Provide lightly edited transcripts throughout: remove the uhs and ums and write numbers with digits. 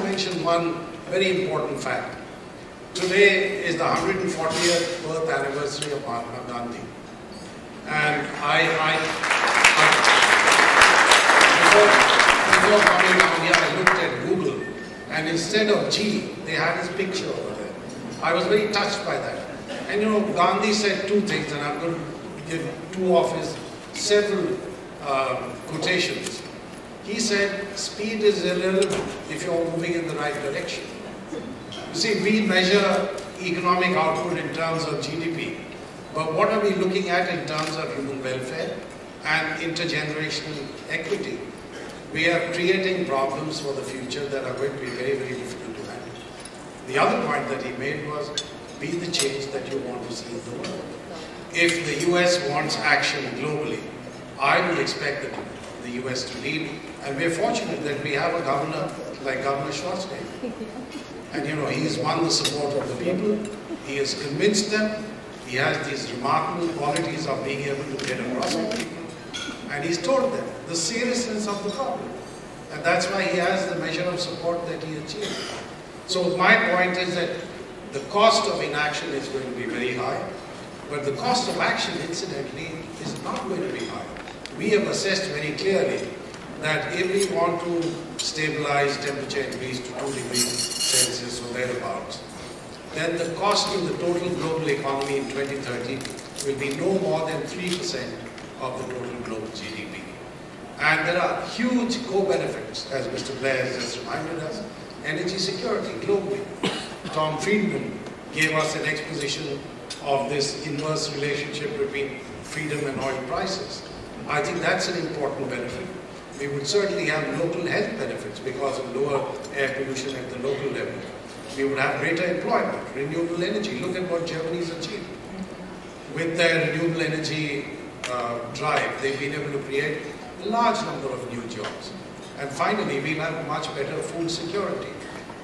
mention one very important fact. Today is the 140th birth anniversary of Mahatma Gandhi. And before coming down here, I looked at Google, and instead of G, they had his picture over there. I was very touched by that. And you know, Gandhi said two things, and I'm going to give two of his several quotations. He said, speed is irrelevant if you're moving in the right direction. You see, we measure economic output in terms of GDP, but what are we looking at in terms of human welfare and intergenerational equity? We are creating problems for the future that are going to be very, very difficult to handle. The other point that he made was, be the change that you want to see in the world. If the US wants action globally, I would expect the US to lead, and we're fortunate that we have a governor like Governor Schwarzenegger. And you know, he's won the support of the people, he has convinced them, he has these remarkable qualities of being able to get across to people, and he's told them the seriousness of the problem. And that's why he has the measure of support that he achieved. So my point is that the cost of inaction is going to be very high, but the cost of action, incidentally, is not going to be high. We have assessed very clearly that if we want to stabilize temperature increase to 2 degrees Celsius or thereabouts, then the cost to the total global economy in 2030 will be no more than 3% of the total global GDP. And there are huge co-benefits, as Mr. Blair has just reminded us, energy security globally. Tom Friedman gave us an exposition of this inverse relationship between freedom and oil prices. I think that's an important benefit. We would certainly have local health benefits because of lower air pollution at the local level. We would have greater employment, renewable energy. Look at what Germany's achieved. With their renewable energy drive, they've been able to create a large number of new jobs. And finally, we'll have much better food security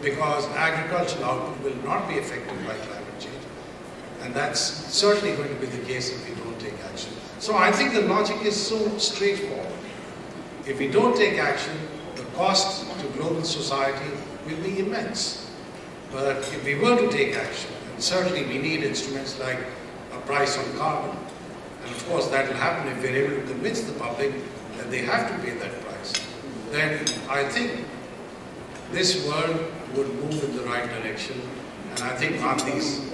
because agricultural output will not be affected by climate change. And that's certainly going to be the case if we don't take action. So I think the logic is so straightforward. If we don't take action, the cost to global society will be immense. But if we were to take action, and certainly we need instruments like a price on carbon, and of course that will happen if we're able to convince the public that they have to pay that price, then I think this world would move in the right direction. And I think Gandhi's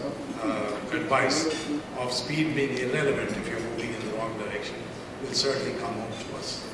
advice of speed being irrelevant if you're moving in the wrong direction will certainly come home to us.